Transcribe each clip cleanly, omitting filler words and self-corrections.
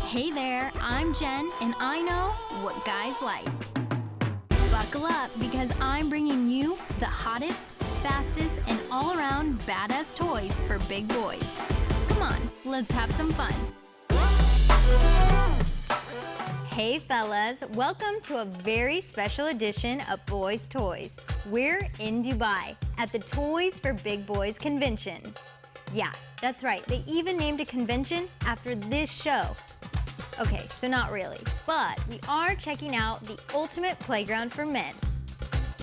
Hey there, I'm Jen, and I know what guys like. Buckle up because I'm bringing you the hottest, fastest, and all-around badass toys for big boys. Come on, let's have some fun. Hey fellas, welcome to a very special edition of Boys Toys. We're in Dubai at the Toys for Big Boys convention. Yeah, that's right, they even named a convention after this show. Okay, so not really, but we are checking out the ultimate playground for men.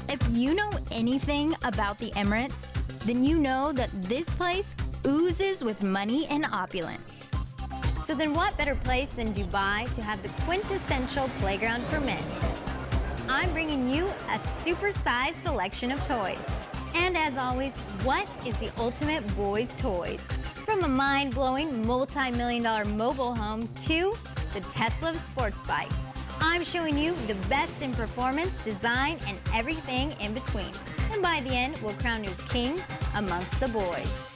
If you know anything about the Emirates, then you know that this place oozes with money and opulence. So then what better place than Dubai to have the quintessential playground for men? I'm bringing you a super-sized selection of toys. And as always, what is the ultimate boys' toy? From a mind-blowing multi-million-dollar mobile home to the Tesla of sports bikes, I'm showing you the best in performance, design, and everything in between. And by the end, we'll crown you as king amongst the boys.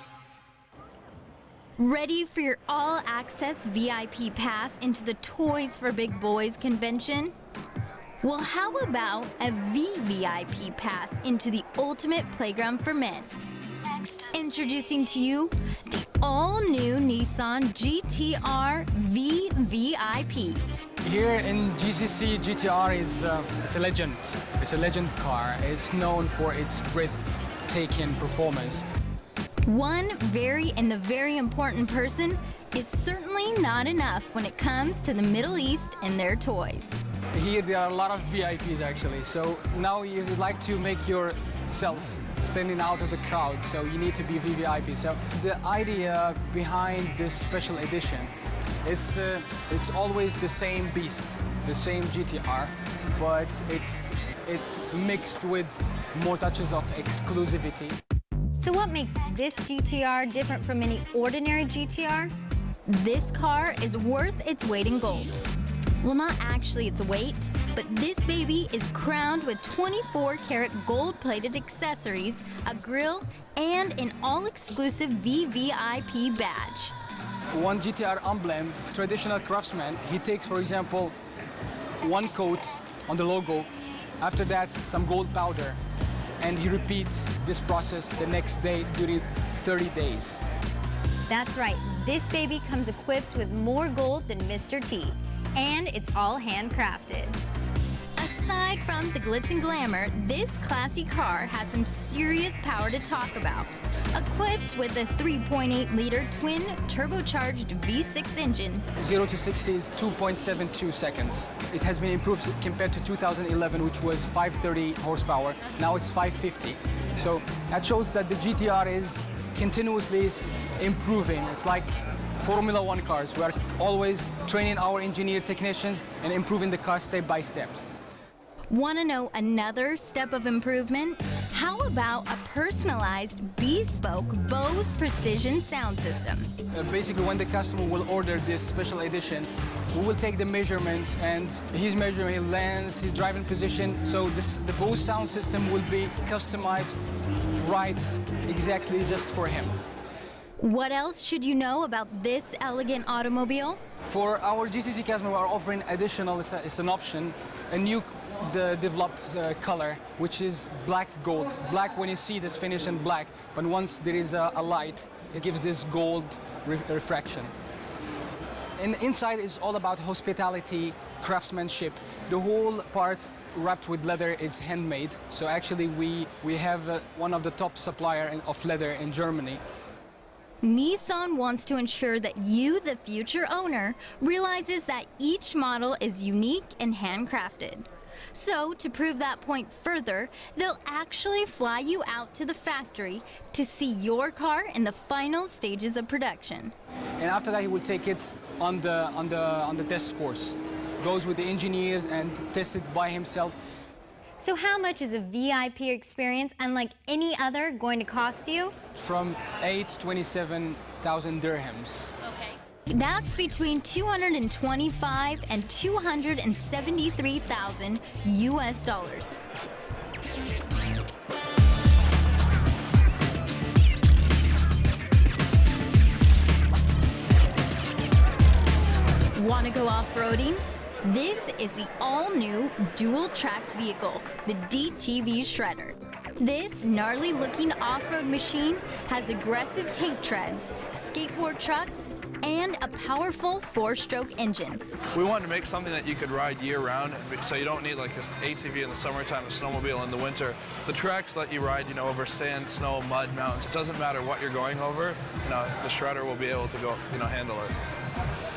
Ready for your all-access VIP pass into the Toys for Big Boys convention? Well, how about a VVIP pass into the ultimate playground for men? Introducing to you the all-new Nissan GTR VVIP. Here in GCC, GTR is it's a legend. It's a legend car. It's known for its breathtaking performance. One very important person is certainly not enough when it comes to the Middle East and their toys. Here there are a lot of VIPs actually, so now you would like to make yourself standing out of the crowd, so you need to be VVIP. So the idea behind this special edition is it's always the same beast, the same GTR, but it's mixed with more touches of exclusivity. So what makes this GTR different from any ordinary GTR? This car is worth its weight in gold. Well, not actually its weight, but this baby is crowned with 24-karat gold-plated accessories, a grille, and an all-exclusive VVIP badge. One GTR emblem, traditional craftsman, he takes, for example, one coat on the logo, after that some gold powder, and he repeats this process the next day during 30 days. That's right, this baby comes equipped with more gold than Mr. T, and it's all handcrafted. Aside from the glitz and glamour, this classy car has some serious power to talk about. Equipped with a 3.8-liter twin turbocharged V6 engine. 0 to 60 is 2.72 seconds. It has been improved compared to 2011, which was 530 horsepower. Now it's 550. So that shows that the GTR is continuously improving. It's like Formula One cars. We are always training our engineer technicians and improving the car step by step. Want to know another step of improvement? How about a personalized, bespoke Bose precision sound system? Basically, when the customer will order this special edition, we will take the measurements and his measurement, his lens, his driving position. So the Bose sound system will be customized right exactly just for him. What else should you know about this elegant automobile? For our GCC customer, we are offering additional, it's an option, a new developed color, which is black gold. Black when you see this finish in black, but once there is a light, it gives this gold refraction. And inside is all about hospitality, craftsmanship. The whole part wrapped with leather is handmade. So actually we have one of the top supplier of leather in Germany. Nissan wants to ensure that you, the future owner, realizes that each model is unique and handcrafted. So, to prove that point further, they'll actually fly you out to the factory to see your car in the final stages of production. And after that, he will take it on the test course. Goes with the engineers and test it by himself. So how much is a VIP experience, unlike any other, going to cost you? From 27,000 dirhams. Okay. That's between 225 and 273,000 US dollars. Want to go off-roading? This is the all-new dual-tracked vehicle, the DTV Shredder. This gnarly-looking off-road machine has aggressive tank treads, skateboard trucks, and a powerful 4-stroke engine. We wanted to make something that you could ride year-round, so you don't need like an ATV in the summertime, a snowmobile in the winter. The tracks let you ride, over sand, snow, mud, mountains. It doesn't matter what you're going over. The Shredder will be able to go, handle it.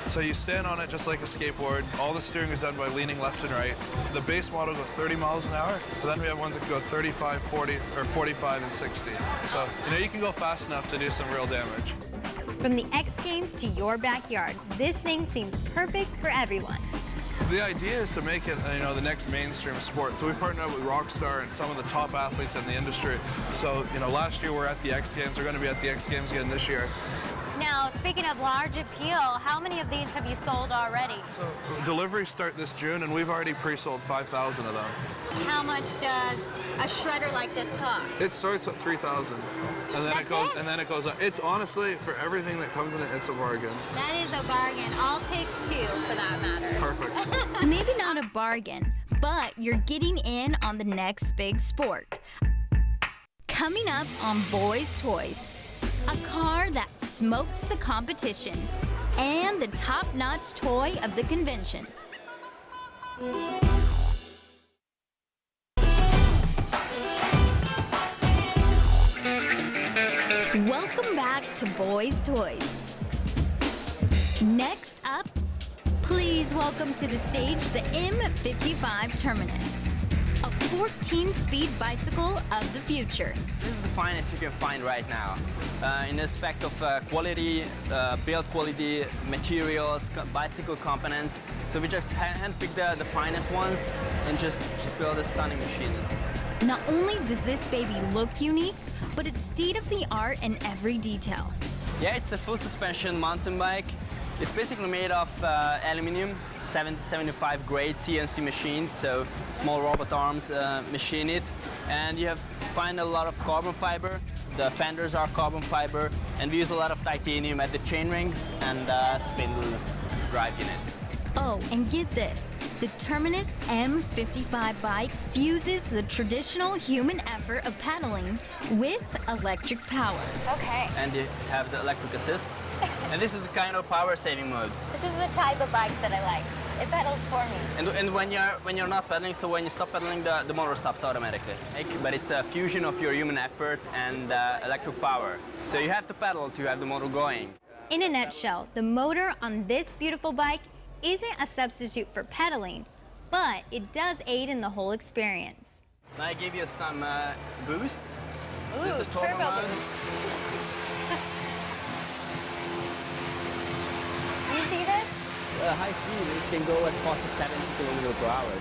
So you stand on it just like a skateboard. All the steering is done by leaning left and right. The base model goes 30 miles an hour, but then we have ones that go 35, 40, or 45 and 60. So, you can go fast enough to do some real damage. From the X Games to your backyard, this thing seems perfect for everyone. The idea is to make it, the next mainstream sport. So we partnered up with Rockstar and some of the top athletes in the industry. So, last year we were at the X Games. We're going to be at the X Games again this year. Now, speaking of large appeal, how many of these have you sold already? So deliveries start this June, and we've already pre-sold 5,000 of them. How much does a shredder like this cost? It starts at 3,000, and then it goes up. It's honestly, for everything that comes in it, it's a bargain. That is a bargain. I'll take 2 for that matter. Perfect. Maybe not a bargain, but you're getting in on the next big sport. Coming up on Boys Toys, a car that smokes the competition and the top-notch toy of the convention. Welcome back to Boys Toys. Next up, please welcome to the stage the M55 Terminus, a 14-speed bicycle of the future. This is the finest you can find right now. In respect of quality, build quality, materials, bicycle components. So we just handpicked the finest ones and just build a stunning machine. Not only does this baby look unique, but it's state-of-the-art in every detail. Yeah, it's a full suspension mountain bike. It's basically made of aluminum, 75 grade CNC machine, so small robot arms machine it. And you find a lot of carbon fiber. The fenders are carbon fiber, and we use a lot of titanium at the chain rings and spindles drive unit. Oh, and get this. The Terminus M55 bike fuses the traditional human effort of pedaling with electric power. Okay. And you have the electric assist. And this is the kind of power-saving mode. This is the type of bike that I like. It pedals for me. And when you're not pedaling, so when you stop pedaling, the motor stops automatically. But it's a fusion of your human effort and electric power. So you have to pedal to have the motor going. In a nutshell, the motor on this beautiful bike isn't a substitute for pedaling, but it does aid in the whole experience. Now I give you some boost. Ooh, this is the turbo mode. You see this? High speed, it can go as fast as 70 kilometers per hour.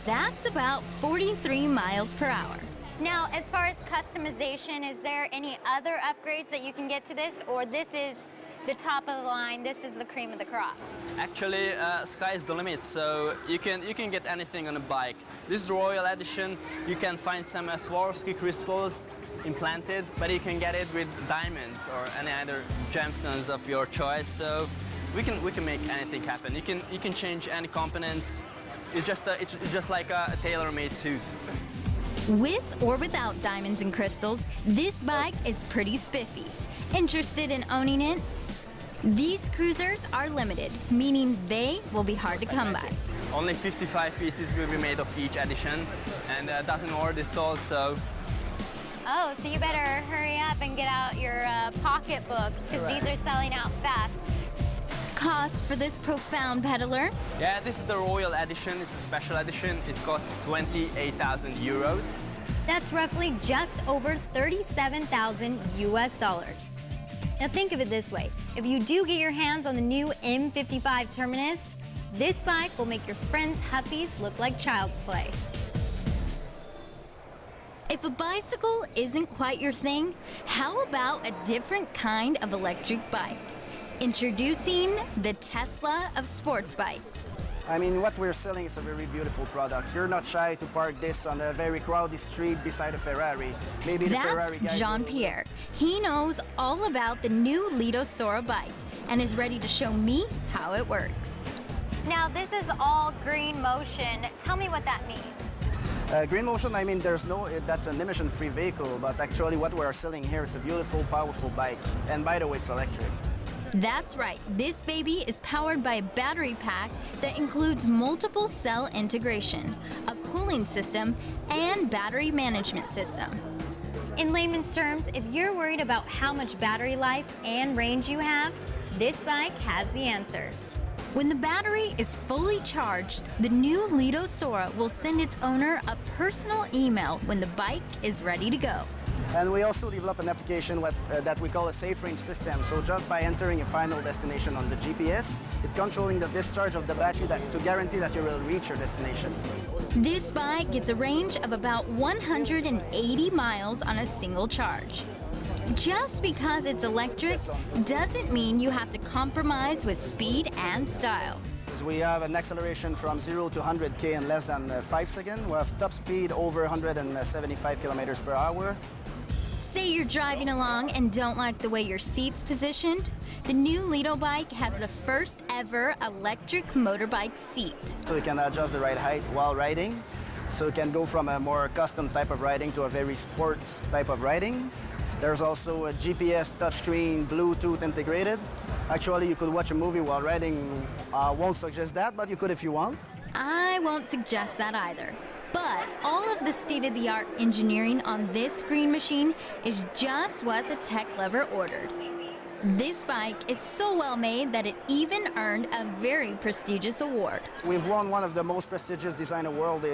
That's about 43 miles per hour. Now, as far as customization, is there any other upgrades that you can get to this, or this is the top of the line, this is the cream of the crop? Actually, sky is the limit, so you can get anything on a bike. This is the Royal Edition. You can find some Swarovski crystals implanted, but you can get it with diamonds or any other gemstones of your choice. So we can make anything happen. You can change any components. It's just like a tailor-made suit. With or without diamonds and crystals, this bike is pretty spiffy. Interested in owning it? These cruisers are limited, meaning they will be hard to come by. Only 55 pieces will be made of each edition, and a dozen more is sold, so... Oh, so you better hurry up and get out your pocketbooks, because these are selling out fast. Cost for this profound pedaler? Yeah, this is the Royal Edition. It's a special edition. It costs 28,000 euros. That's roughly just over 37,000 US dollars. Now think of it this way. If you do get your hands on the new M55 Terminus, this bike will make your friends' Huffies look like child's play. If a bicycle isn't quite your thing, how about a different kind of electric bike? Introducing the Tesla of sports bikes. I mean, what we're selling is a very beautiful product. You're not shy to park this on a very crowded street beside a Ferrari. Maybe the Ferrari guy. That's Jean-Pierre. He knows all about the new Lido Sora bike and is ready to show me how it works. Now this is all green motion. Tell me what that means. Green motion, I mean, that's an emission-free vehicle, but actually what we're selling here is a beautiful, powerful bike. And by the way, it's electric. That's right, this baby is powered by a battery pack that includes multiple cell integration, a cooling system, and battery management system. In layman's terms, if you're worried about how much battery life and range you have, this bike has the answer. When the battery is fully charged, the new Lido Sora will send its owner a personal email when the bike is ready to go. And we also develop an application that we call a safe range system. So just by entering a final destination on the GPS, it's controlling the discharge of the battery to guarantee that you will reach your destination. This bike gets a range of about 180 miles on a single charge. Just because it's electric doesn't mean you have to compromise with speed and style. We have an acceleration from 0 to 100k in less than 5 seconds. We have top speed over 175 kilometers per hour. Say you're driving along and don't like the way your seat's positioned? The new Lido bike has the first ever electric motorbike seat. So you can adjust the ride height while riding. So you can go from a more custom type of riding to a very sports type of riding. There's also a GPS touchscreen, Bluetooth integrated. Actually, you could watch a movie while riding. Won't suggest that, but you could if you want. I won't suggest that either. But all of the state-of-the-art engineering on this green machine is just what the tech lover ordered. This bike is so well made that it even earned a very prestigious award. We've won one of the most prestigious design award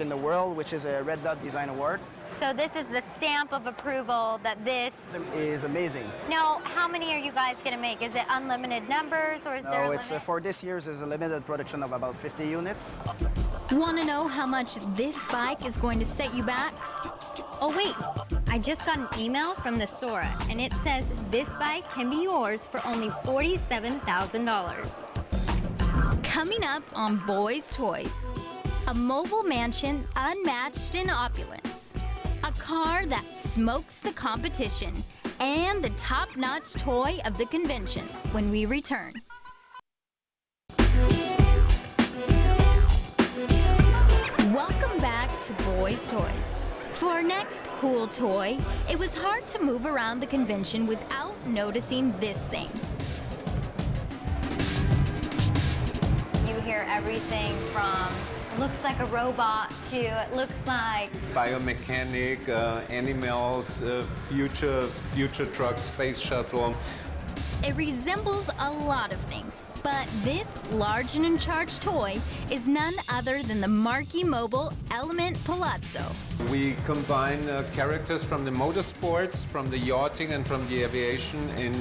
in the world, which is a Red Dot Design Award. So this is the stamp of approval that this is amazing. Now, how many are you guys going to make? Is it unlimited numbers or is there a limit? No, it's for this year's is a limited production of about 50 units. Want to know how much this bike is going to set you back? Oh wait, I just got an email from the Sora and it says this bike can be yours for only $47,000. Coming up on Boys Toys, a mobile mansion unmatched in opulence, a car that smokes the competition, and the top-notch toy of the convention when we return. Welcome back to Boys Toys. For our next cool toy, it was hard to move around the convention without noticing this thing. You hear everything from looks like a robot to it looks like biomechanic, animals, future truck, space shuttle. It resembles a lot of things, but this large and in charge toy is none other than the Marquee Mobile Element Palazzo. We combine characters from the motorsports, from the yachting and from the aviation in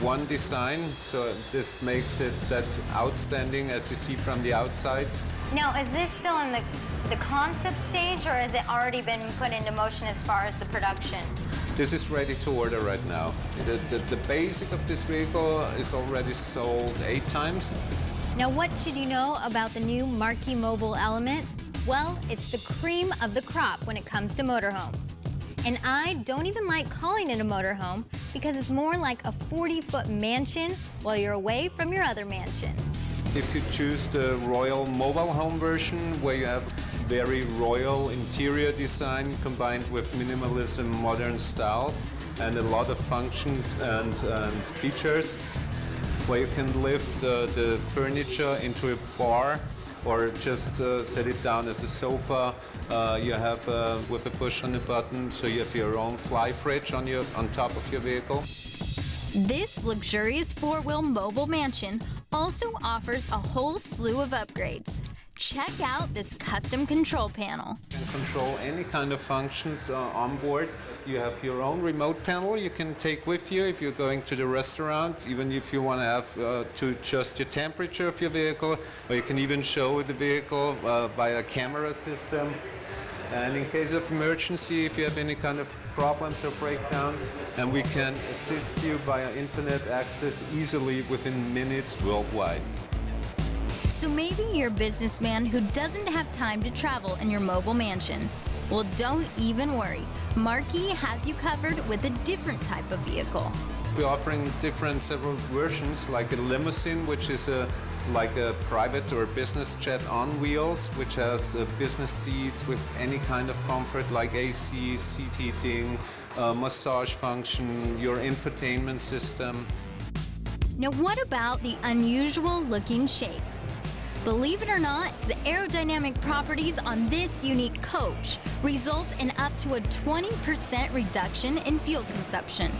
one design. So this makes it that outstanding as you see from the outside. Now, is this still in the concept stage or has it already been put into motion as far as the production? This is ready to order right now. The basic of this vehicle is already sold 8 times. Now, what should you know about the new Marquee Mobile Element? Well, it's the cream of the crop when it comes to motorhomes. And I don't even like calling it a motorhome because it's more like a 40-foot mansion while you're away from your other mansion. If you choose the Royal Mobile Home version, where you have very royal interior design combined with minimalism, modern style, and a lot of functions and features, where you can lift the furniture into a bar or just set it down as a sofa. You have with a push on the button, so you have your own fly bridge on top of your vehicle. This luxurious 4-wheel mobile mansion also offers a whole slew of upgrades. Check out this custom control panel. You can control any kind of functions on board. You have your own remote panel you can take with you if you're going to the restaurant, even if you want to have to adjust your temperature of your vehicle, or you can even show the vehicle by a camera system. And in case of emergency, if you have any kind of problems or breakdowns, and we can assist you via internet access easily within minutes worldwide. So maybe you're a businessman who doesn't have time to travel in your mobile mansion. Well, don't even worry. Marquee has you covered with a different type of vehicle. We're offering several versions, like a limousine, which is like a private or business jet on wheels, which has business seats with any kind of comfort, like AC, seat heating, massage function, your infotainment system. Now what about the unusual looking shape? Believe it or not, the aerodynamic properties on this unique coach results in up to a 20% reduction in fuel consumption.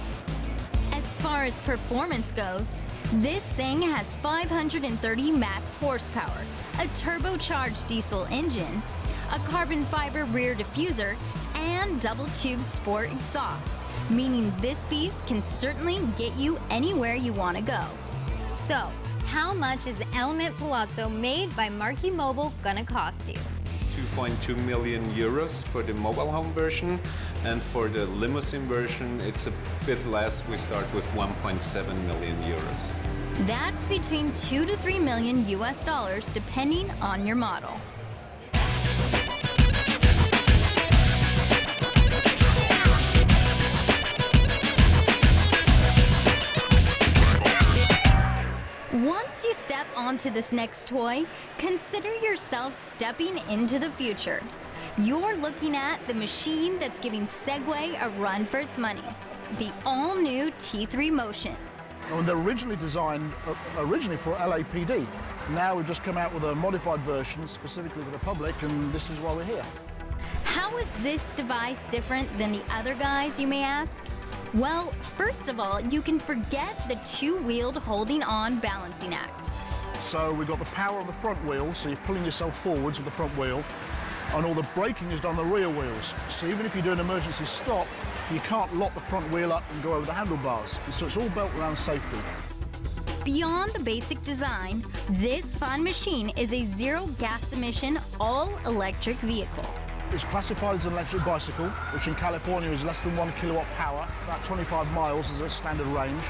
As far as performance goes, this thing has 530 max horsepower, a turbocharged diesel engine, a carbon fiber rear diffuser, and double tube sport exhaust, meaning this beast can certainly get you anywhere you want to go. So, how much is the Element Palazzo made by Marquee Mobile gonna cost you? 2.2 million euros for the mobile home version, and for the limousine version it's a bit less. We start with 1.7 million euros. That's between 2 to 3 million US dollars depending on your model. Once you step onto this next toy, consider yourself stepping into the future. You're looking at the machine that's giving Segway a run for its money, the all-new T3 Motion. Well, they're originally designed for LAPD. Now we've just come out with a modified version specifically for the public, and this is why we're here. How is this device different than the other guys, you may ask? Well, first of all, you can forget the two-wheeled holding on balancing act. So we've got the power on the front wheel, so you're pulling yourself forwards with the front wheel, and all the braking is done on the rear wheels. So even if you do an emergency stop, you can't lock the front wheel up and go over the handlebars. So it's all built around safety. Beyond the basic design, this fun machine is a zero gas emission, all-electric vehicle. It's classified as an electric bicycle, which in California is less than 1 kilowatt power, about 25 miles is a standard range.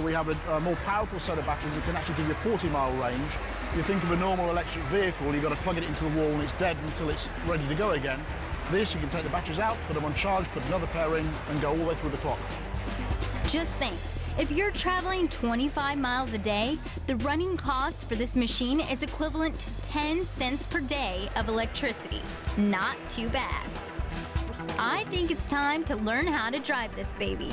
We have a more powerful set of batteries that can actually give you a 40-mile range. You think of a normal electric vehicle, you've got to plug it into the wall and it's dead until it's ready to go again. This, you can take the batteries out, put them on charge, put another pair in, and go all the way through the clock. Just think, if you're traveling 25 miles a day, the running cost for this machine is equivalent to 10 cents per day of electricity. Not too bad. I think it's time to learn how to drive this baby.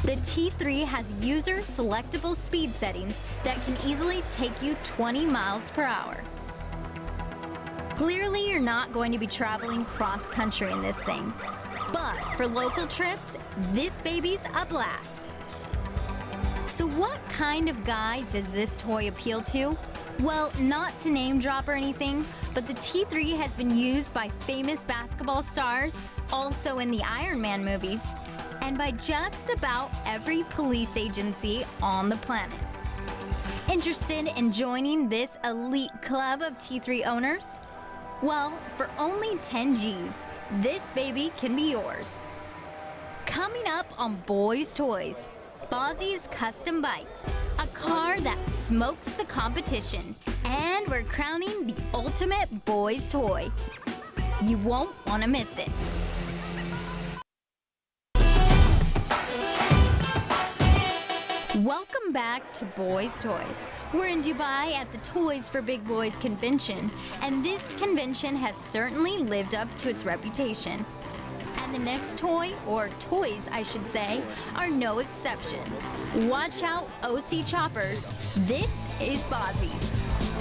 The T3 has user-selectable speed settings that can easily take you 20 miles per hour. Clearly, you're not going to be traveling cross-country in this thing. But for local trips, this baby's a blast. So what kind of guy does this toy appeal to? Well, not to name drop or anything, but the T3 has been used by famous basketball stars, also in the Iron Man movies, and by just about every police agency on the planet. Interested in joining this elite club of T3 owners? Well, for only 10 G's, this baby can be yours. Coming up on Boys Toys, Bozzy's Custom Bikes, a car that smokes the competition, and we're crowning the ultimate boys toy. You won't want to miss it. Welcome back to Boys Toys. We're in Dubai at the Toys for Big Boys convention, and this convention has certainly lived up to its reputation. And the next toy, or toys I should say, are no exception. Watch out, OC Choppers. This is Bozzy's.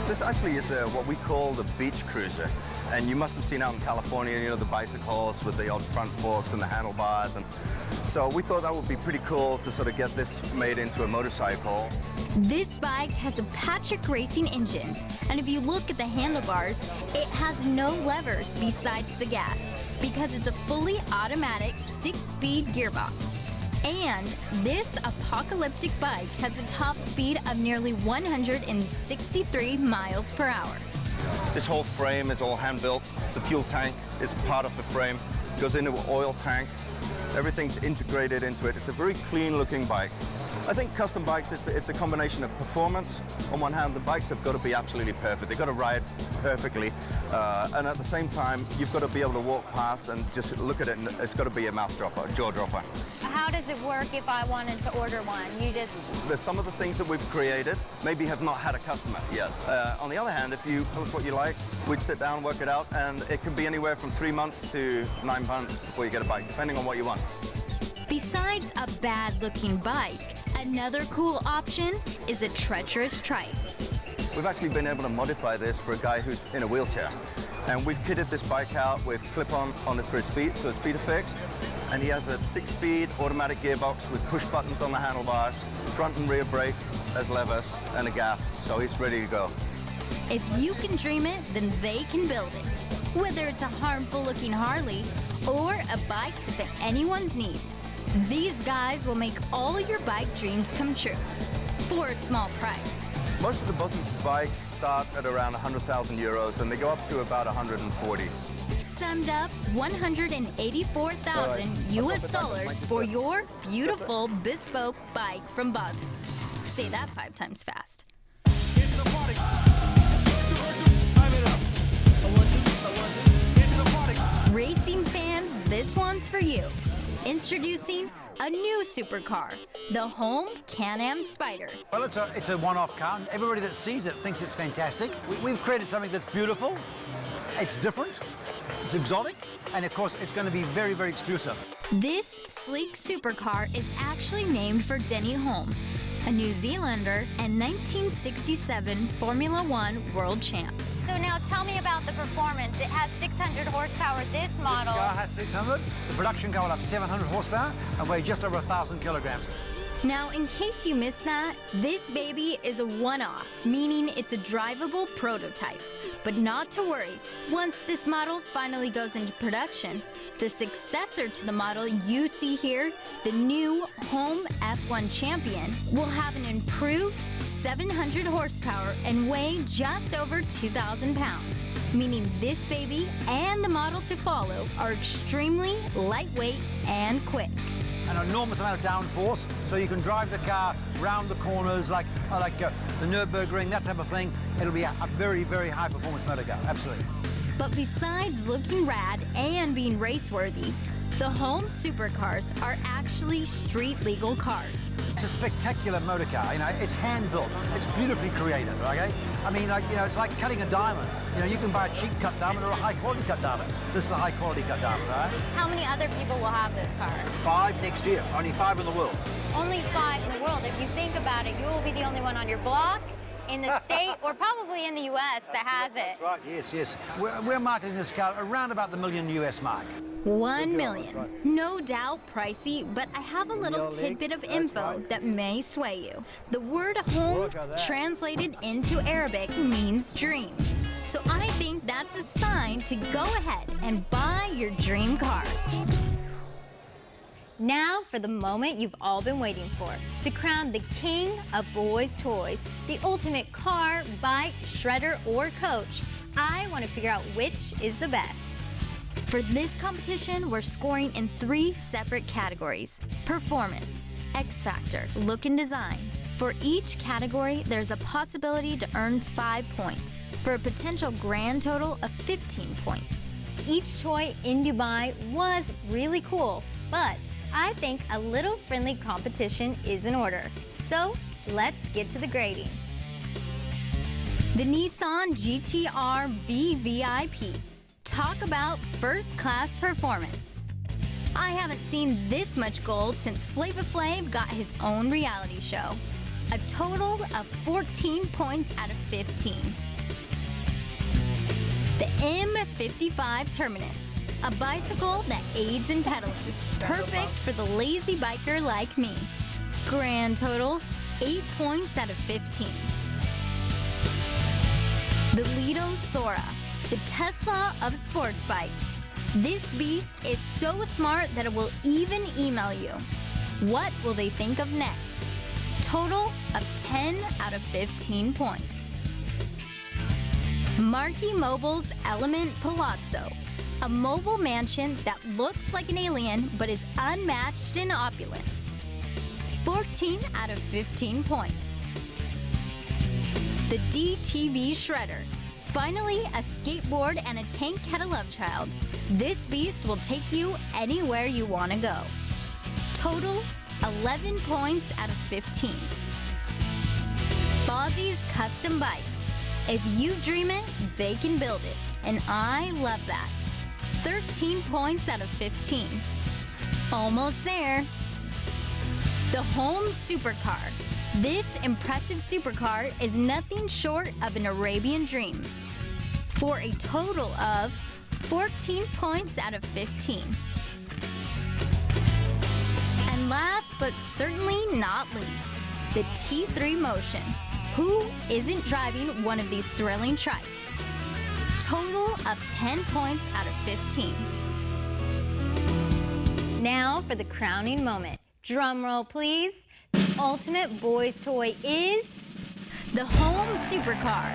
This actually is what we call the beach cruiser. And you must have seen out in California, you know, the bicycles with the odd front forks and the handlebars. And so we thought that would be pretty cool to sort of get this made into a motorcycle. This bike has a Patrick Racing engine, and if you look at the handlebars, it has no levers besides the gas because it's a fully automatic 6-speed gearbox. And this apocalyptic bike has a top speed of nearly 163 miles per hour. This whole frame is all hand-built. The fuel tank is part of the frame. It goes into an oil tank. Everything's integrated into it. It's a very clean-looking bike. I think custom bikes, it's a combination of performance. On one hand, the bikes have got to be absolutely perfect. They've got to ride perfectly. And at the same time, you've got to be able to walk past and just look at it, and it's got to be a mouth dropper, jaw dropper. How does it work if I wanted to order one? There's some of the things that we've created, maybe have not had a customer yet. On the other hand, if you tell us what you like, we'd sit down, work it out, and it can be anywhere from 3 months to 9 months before you get a bike, depending on what you want. Besides a bad-looking bike, another cool option is a treacherous trike. We've actually been able to modify this for a guy who's in a wheelchair. And we've kitted this bike out with clip-on on it for his feet, so his feet are fixed. And he has a 6-speed automatic gearbox with push buttons on the handlebars, front and rear brake as levers, and a gas, so he's ready to go. If you can dream it, then they can build it. Whether it's a harmful-looking Harley or a bike to fit anyone's needs, these guys will make all your bike dreams come true for a small price. Most of the BoysToys bikes start at around 100,000 euros and they go up to about 140. Summed up, 184,000 US dollars for your beautiful bespoke bike from BoysToys. Say that 5 times fast. Racing fans, this one's for you. Introducing a new supercar, the Home Can-Am Spyder. Well, it's a one-off car. Everybody that sees it thinks it's fantastic. We've created something that's beautiful, it's different, it's exotic, and of course, it's going to be very, very exclusive. This sleek supercar is actually named for Denny Hulme, a New Zealander and 1967 Formula One world champ. So now tell me about the performance. It has 600 horsepower, this model. This car has 600. The production car will have 700 horsepower and weigh just over 1,000 kilograms. Now, in case you missed that, this baby is a one-off, meaning it's a drivable prototype. But not to worry, once this model finally goes into production, the successor to the model you see here, the new Home F1 Champion, will have an improved 700 horsepower and weigh just over 2,000 pounds, meaning this baby and the model to follow are extremely lightweight and quick. An enormous amount of downforce, so you can drive the car round the corners like the Nürburgring, that type of thing. It'll be a very, very high-performance motor car, absolutely. But besides looking rad and being race-worthy, the Home supercars are actually street-legal cars. It's a spectacular motor car, you know, it's hand-built, it's beautifully created, okay? I mean, like, you know, it's like cutting a diamond. You know, you can buy a cheap cut diamond or a high-quality cut diamond. This is a high-quality cut diamond, right? How many other people will have this car? 5 next year, only 5 in the world. Only 5 in the world. If you think about it, you will be the only one on your block, in the state, or probably in the U.S. that has it. That's right, yes, yes. We're marketing this car around about the $1 million US mark. 1 million. No doubt pricey, but I have a little tidbit of info that may sway you. The word home, translated into Arabic, means dream. So I think that's a sign to go ahead and buy your dream car. Now for the moment you've all been waiting for, to crown the king of BoysToys, the ultimate car, bike, shredder, or coach. I want to figure out which is the best. For this competition, we're scoring in 3 separate categories: performance, X Factor, look and design. For each category, there's a possibility to earn 5 points, for a potential grand total of 15 points. Each toy in Dubai was really cool, but I think a little friendly competition is in order. So let's get to the grading. The Nissan GT-R V VIP. Talk about first-class performance. I haven't seen this much gold since Flava Flav got his own reality show. A total of 14 points out of 15. The M55 Terminus, a bicycle that aids in pedaling. Perfect for the lazy biker like me. Grand total, 8 points out of 15. The Lido Sora, the Tesla of sports bikes. This beast is so smart that it will even email you. What will they think of next? Total of 10 out of 15 points. Marky Mobile's Element Palazzo, a mobile mansion that looks like an alien but is unmatched in opulence. 14 out of 15 points. The DTV Shredder. Finally, a skateboard and a tank had a love child. This beast will take you anywhere you want to go. Total, 11 points out of 15. Bozzy's Custom Bikes. If you dream it, they can build it. And I love that. 13 points out of 15. Almost there. The Home Supercar. This impressive supercar is nothing short of an Arabian dream. For a total of 14 points out of 15. And last but certainly not least, the T3 Motion. Who isn't driving one of these thrilling trikes? Total of 10 points out of 15. Now for the crowning moment. Drum roll, please. The ultimate boys' toy is the Home Supercar.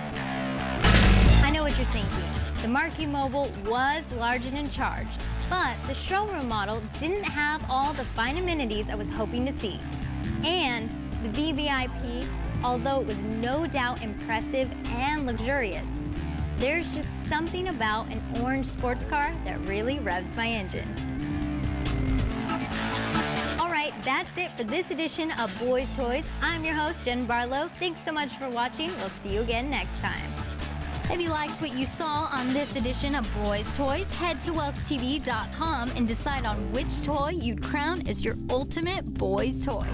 I know what you're thinking. The Marquee Mobile was large and in charge, but the showroom model didn't have all the fine amenities I was hoping to see. And the VVIP, although it was no doubt impressive and luxurious, there's just something about an orange sports car that really revs my engine. All right, that's it for this edition of Boys Toys. I'm your host, Jen Barlow. Thanks so much for watching. We'll see you again next time. If you liked what you saw on this edition of Boys Toys, head to wealthtv.com and decide on which toy you'd crown as your ultimate boys toy.